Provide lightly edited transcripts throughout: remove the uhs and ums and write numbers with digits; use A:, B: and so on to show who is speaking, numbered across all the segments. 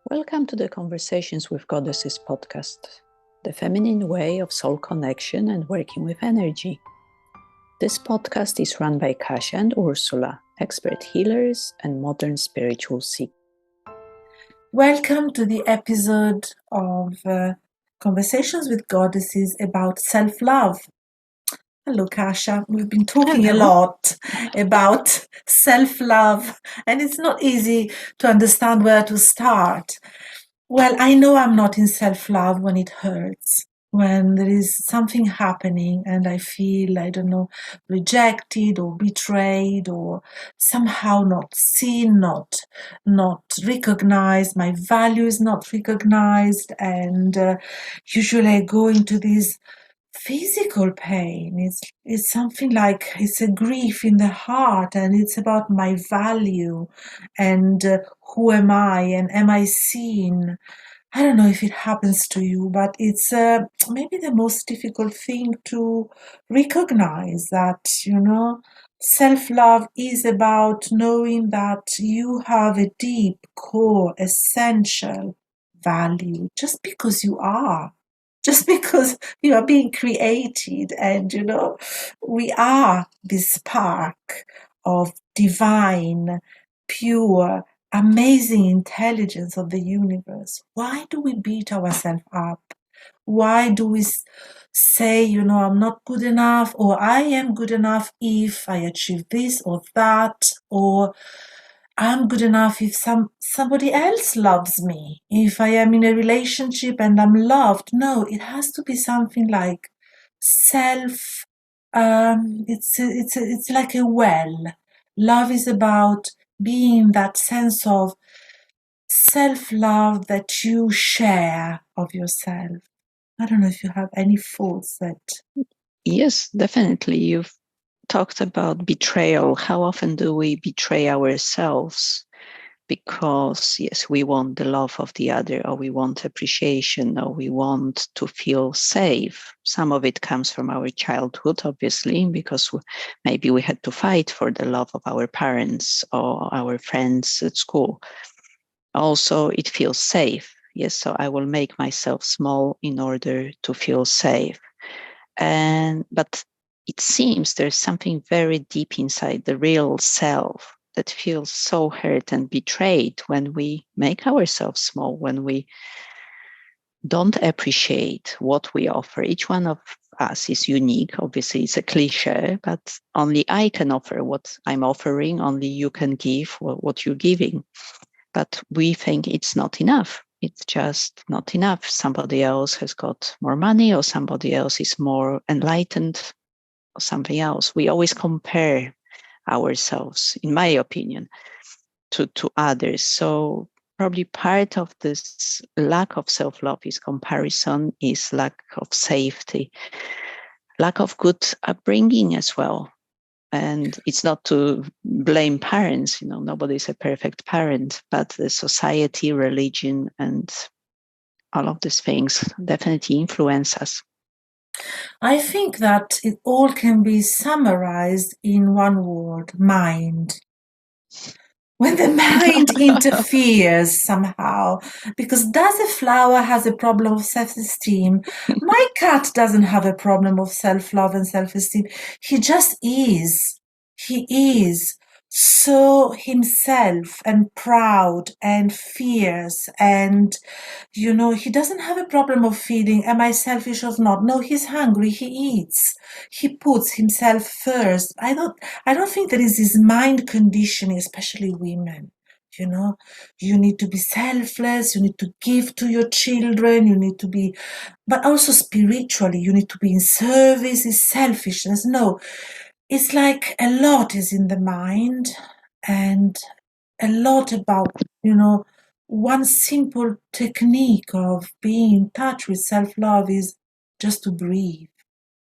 A: Welcome to the Conversations with Goddesses podcast, the feminine way of soul connection and working with energy. This podcast is run by Kasia and Ursula, expert healers and modern spiritual seekers.
B: Welcome to the episode of Conversations with Goddesses about self-love. Hello, Kasia. We've been talking a lot about self-love, and it's not easy to understand where to start. Well, I know I'm not in self-love when it hurts, when there is something happening and I feel, rejected or betrayed or somehow not seen, not recognized, my value is not recognized, and usually I go into this physical pain. It's something like it's a grief in the heart, and it's about my value and who am I and am I seen. I don't know if it happens to you, but it's maybe the most difficult thing to recognize that, self-love is about knowing that you have a deep, core, essential value just because you are. Just because you are being created, and we are this spark of divine, pure, amazing intelligence of the universe. Why do we beat ourselves up? Why do we say, I'm not good enough, or I am good enough if I achieve this or that, or I'm good enough if somebody else loves me, if I am in a relationship and I'm loved? No, it has to be something like self. It's like a well. Love is about being that sense of self-love that you share of yourself. I don't know if you have any thoughts that...
A: Yes, definitely. You've talked about betrayal. How often do we betray ourselves? Because, yes, we want the love of the other, or we want appreciation, or we want to feel safe. Some of it comes from our childhood, obviously, because maybe we had to fight for the love of our parents or our friends at school. Also, it feels safe. Yes, so I will make myself small in order to feel safe. But it seems there's something very deep inside the real self that feels so hurt and betrayed when we make ourselves small, when we don't appreciate what we offer. Each one of us is unique. Obviously, it's a cliche, but only I can offer what I'm offering. Only you can give what you're giving. But we think it's not enough. It's just not enough. Somebody else has got more money, or somebody else is more enlightened, or something else. We always compare ourselves, in my opinion, to others. So probably part of this lack of self-love is comparison, is lack of safety, lack of good upbringing as well. And it's not to blame parents, nobody's a perfect parent, but the society, religion, and all of these things definitely influence us.
B: I think that it all can be summarized in one word: mind. When the mind interferes somehow, because does a flower has a problem of self-esteem? My cat doesn't have a problem of self-love and self-esteem. He just is. He is so himself and proud and fierce, and he doesn't have a problem of feeling, am I selfish or not? No, he's hungry, he eats, he puts himself first. I don't think there is this mind conditioning, especially women. You need to be selfless, you need to give to your children, you need to be, but also spiritually, you need to be in service. Is selfishness? No, it's like a lot is in the mind, and a lot about, one simple technique of being in touch with self-love is just to breathe,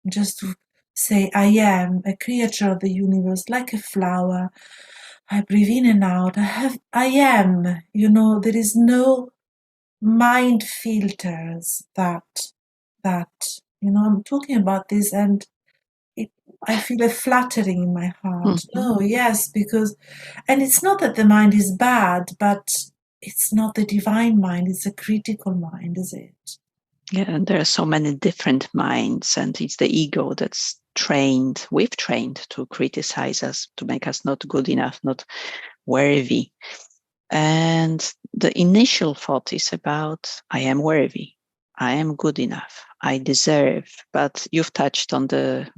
B: just to say, I am a creature of the universe, like a flower. I breathe in and out. I am, there is no mind filters that, I'm talking about this, and I feel a fluttering in my heart.
A: Mm-hmm.
B: No, yes, because, and it's not that the mind is bad, but it's not the divine mind, it's a critical mind, is it?
A: Yeah, and there are so many different minds, and it's the ego that's trained, we've trained to criticize us, to make us not good enough, not worthy. And the initial thought is about, I am worthy, I am good enough, I deserve. But you've touched on the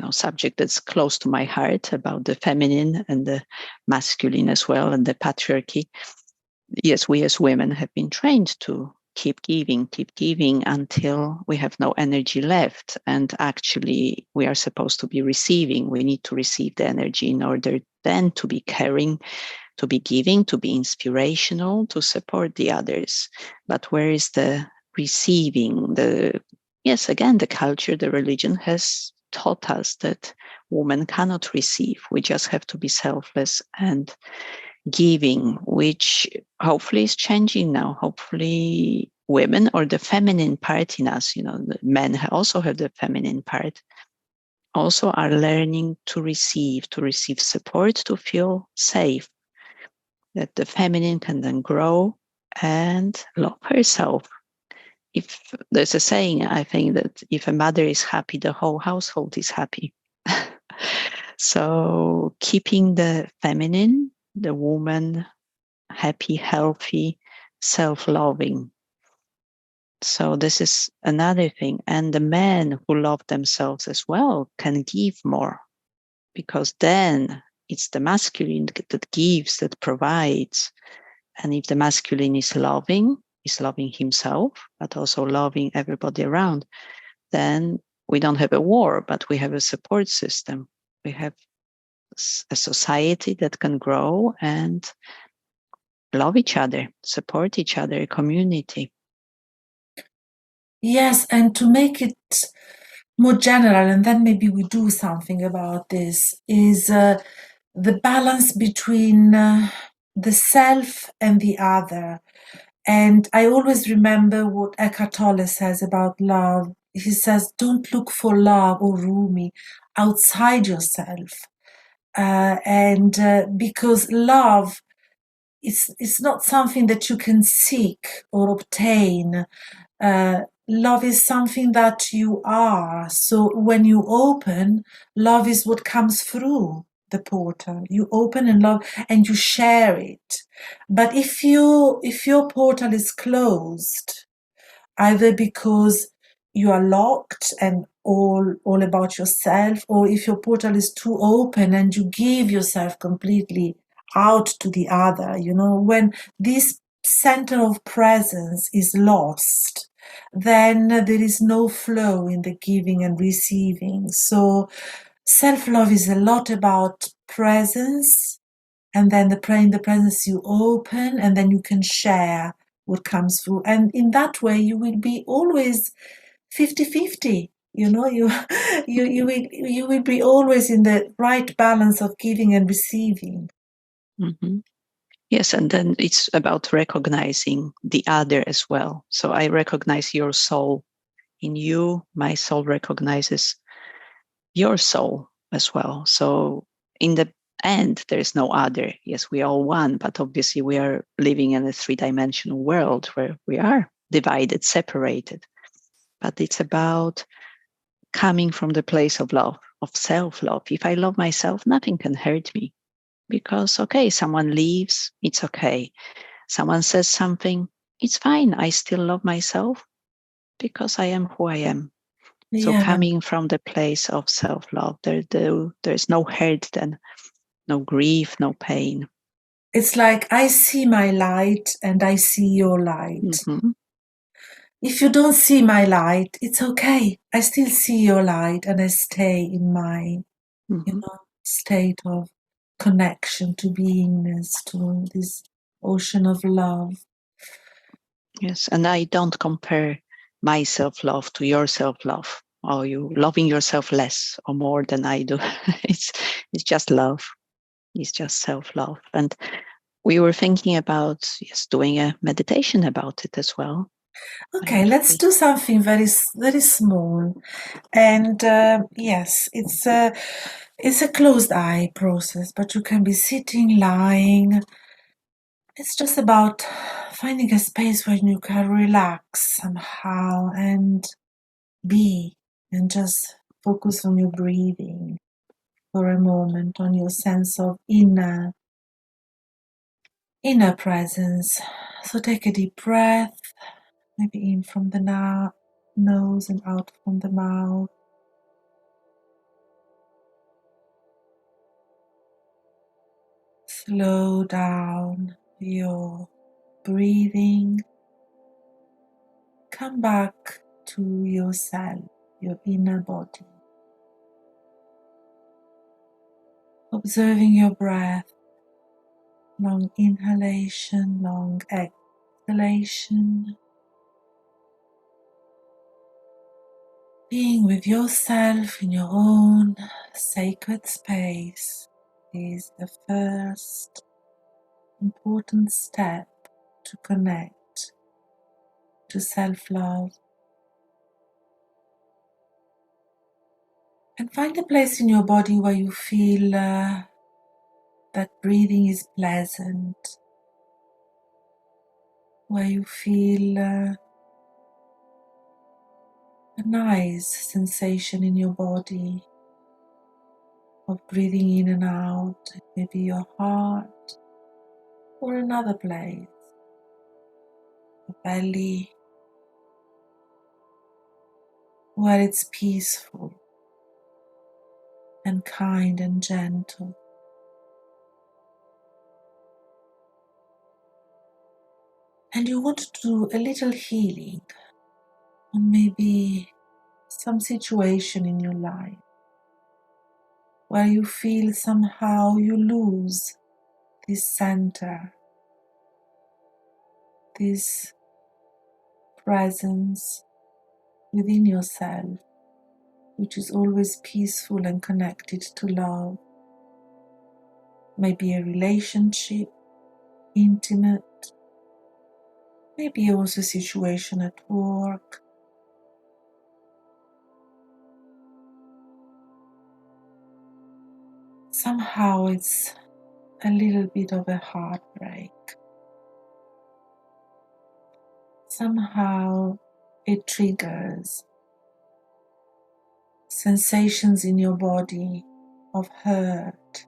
A: subject that's close to my heart about the feminine and the masculine as well, and the patriarchy. Yes, we as women have been trained to keep giving until we have no energy left. And actually, we are supposed to be receiving. We need to receive the energy in order then to be caring, to be giving, to be inspirational, to support the others. But where is the receiving? Yes, again, the culture, the religion has taught us that women cannot receive. We just have to be selfless and giving, which hopefully is changing now. Hopefully, women or the feminine part in us, the men also have the feminine part, also are learning to receive support, to feel safe, that the feminine can then grow and love herself. If there's a saying, I think that if a mother is happy, the whole household is happy. So keeping the feminine, the woman, happy, healthy, self-loving. So this is another thing. And the men who love themselves as well can give more, because then it's the masculine that gives, that provides. And if the masculine is loving himself, but also loving everybody around, then we don't have a war, but we have a support system. We have a society that can grow and love each other, support each other, a community.
B: Yes, and to make it more general, and then maybe we do something about this, is the balance between the self and the other. And I always remember what Eckhart Tolle says about love. He says, don't look for love, or Rumi, outside yourself. And because love, it's not something that you can seek or obtain. Love is something that you are. So when you open, love is what comes through the portal. You open and love, and you share it. But if your portal is closed, either because you are locked and all about yourself, or if your portal is too open and you give yourself completely out to the other, when this center of presence is lost, then there is no flow in the giving and receiving. So self-love is a lot about presence, and then in the presence you open, and then you can share what comes through, and in that way you will be always 50-50. You you will be always in the right balance of giving and receiving.
A: Mm-hmm. Yes, and then it's about recognizing the other as well. So I recognize your soul in you. My soul recognizes your soul as well. So in the end, there is no other. Yes, we are all one, but obviously we are living in a 3-dimensional world where we are divided, separated. But it's about coming from the place of love, of self-love. If I love myself, nothing can hurt me, because, okay, someone leaves, it's okay. Someone says something, it's fine. I still love myself because I am who I am. So
B: Yeah,
A: coming from the place of self-love, there's no hurt then, no grief, no pain.
B: it's like I see my light and I see your light.
A: Mm-hmm.
B: If you don't see my light, it's okay. I still see your light, and I stay in my
A: Mm-hmm.
B: state of connection to beingness, to this ocean of love.
A: Yes, and I don't compare my self-love to your self-love, or you loving yourself less or more than I do. it's it's just love. It's just self-love. And we were thinking about, yes, doing a meditation about it as well.
B: Okay, let's
A: Actually.
B: do something very, very small. And yes, it's a closed eye process, but you can be sitting, lying, It's just about finding a space where you can relax somehow and be and just focus on your breathing for a moment, on your sense of inner presence. So take a deep breath, maybe in from the nose and out from the mouth. Slow down your breathing. Come back to yourself, your inner body. Observing your breath, long inhalation, long exhalation. Being with yourself in your own sacred space is the first important step to connect to self-love. And find a place in your body where you feel that breathing is pleasant, where you feel a nice sensation in your body of breathing in and out, maybe your heart or another place, the belly, where it's peaceful and kind and gentle. And you want to do a little healing on maybe some situation in your life where you feel somehow you lose this center, this presence within yourself, which is always peaceful and connected to love. Maybe a relationship, intimate, maybe also a situation at work. Somehow it's a little bit of a heartbreak. Somehow it triggers sensations in your body of hurt,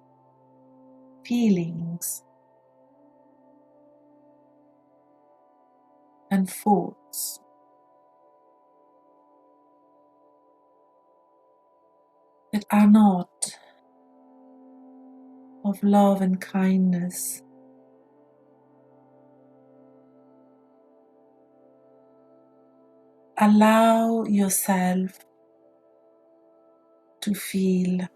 B: feelings, and thoughts. That are not of love and kindness. Allow yourself to feel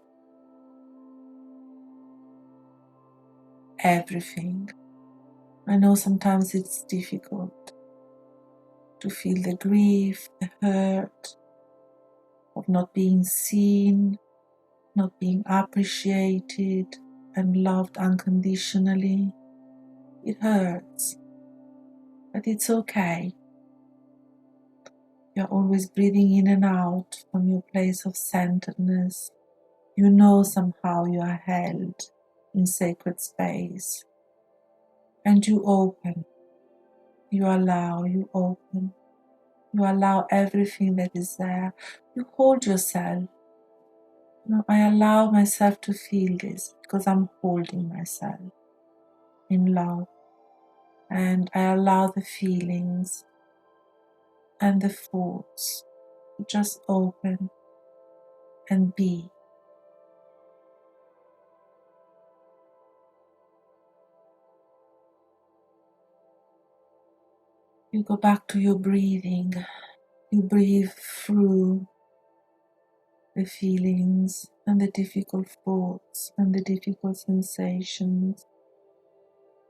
B: everything. I know sometimes it's difficult to feel the grief, the hurt of not being seen, not being appreciated and loved unconditionally. It hurts, but it's okay. You're always breathing in and out from your place of centeredness. You know somehow you are held in sacred space. And you open, you allow, you open. You allow everything that is there. You hold yourself. No, I allow myself to feel this because I'm holding myself in love. And I allow the feelings and the thoughts to just open and be. You go back to your breathing. You breathe through the feelings and the difficult thoughts and the difficult sensations.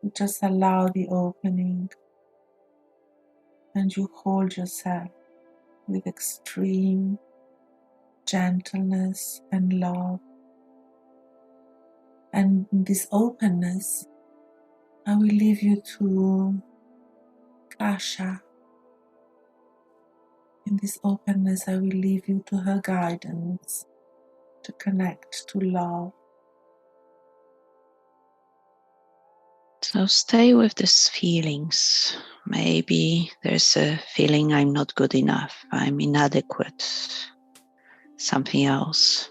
B: You just allow the opening and you hold yourself with extreme gentleness and love. And in this openness, I will leave you to Kasha. In this openness, I will leave you to her guidance to connect to love.
A: So stay with these feelings. Maybe there's a feeling I'm not good enough, I'm inadequate, something else.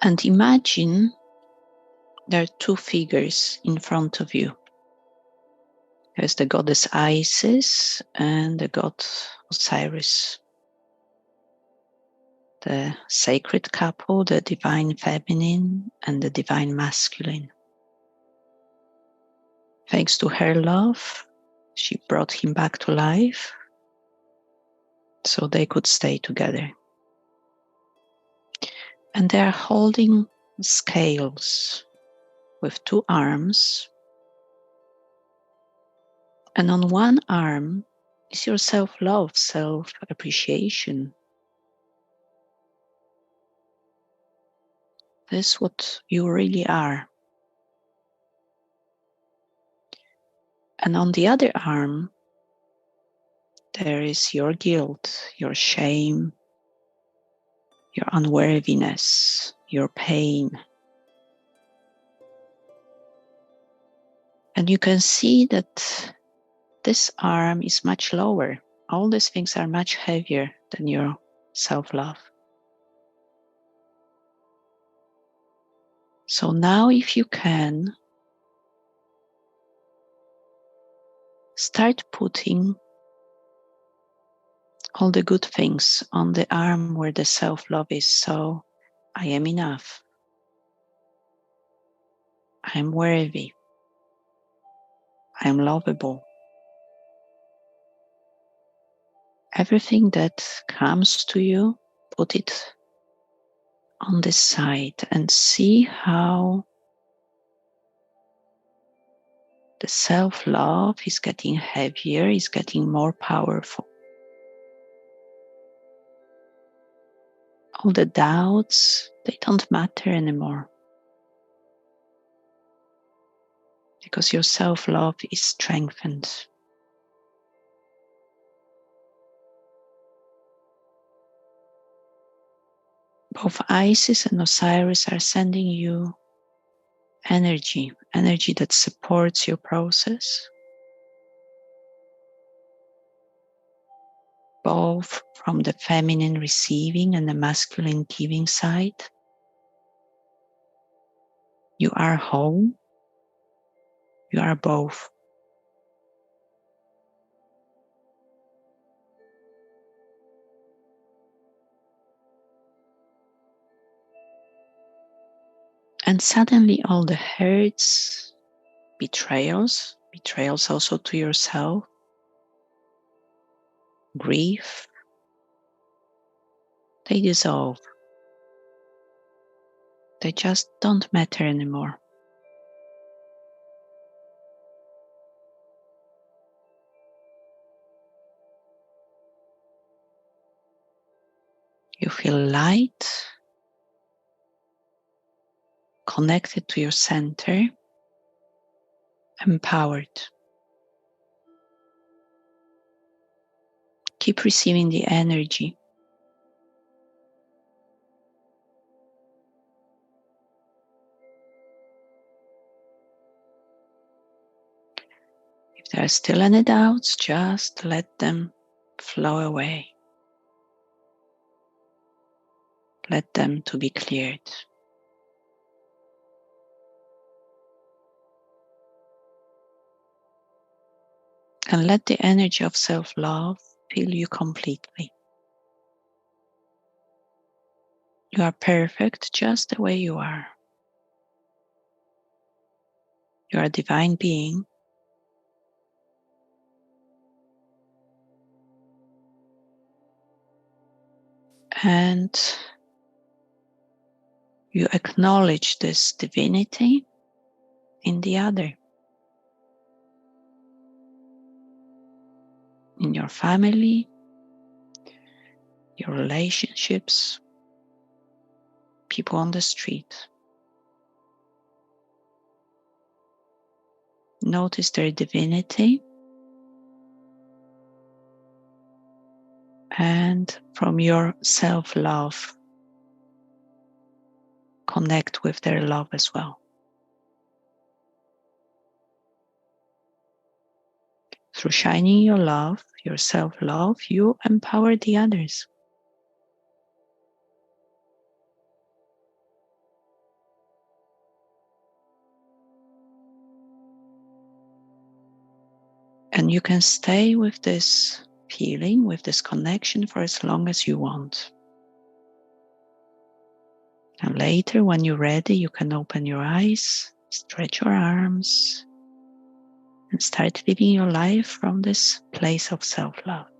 A: And imagine there are two figures in front of you. There's the goddess Isis and the god Osiris. The sacred couple, the divine feminine and the divine masculine. Thanks to her love, she brought him back to life so they could stay together. And they are holding scales with two arms. And on one arm is your self-love, self-appreciation. This is what you really are. And on the other arm, there is your guilt, your shame, your unworthiness, your pain. And you can see that this arm is much lower. All these things are much heavier than your self-love. So now, if you can, start putting all the good things on the arm where the self-love is. So, I am enough. I am worthy. I am lovable. Everything that comes to you, put it on this side and see how the self-love is getting heavier, is getting more powerful. All the doubts, they don't matter anymore. Because your self-love is strengthened. Both Isis and Osiris are sending you energy that supports your process. Both from the feminine receiving and the masculine giving side. You are whole. You are both. And suddenly all the hurts, betrayals also to yourself, grief, they dissolve. They just don't matter anymore. You feel light, connected to your center, empowered. Keep receiving the energy. If there are still any doubts, just let them flow away. Let them to be cleared. And let the energy of self-love fill you completely. You are perfect just the way you are. You are a divine being. And you acknowledge this divinity in the other. In your family, your relationships, people on the street. Notice their divinity. And from your self-love, connect with their love as well. Through shining your love, your self-love, you empower the others. And you can stay with this feeling, with this connection for as long as you want. And later, when you're ready, you can open your eyes, stretch your arms, and start living your life from this place of self-love.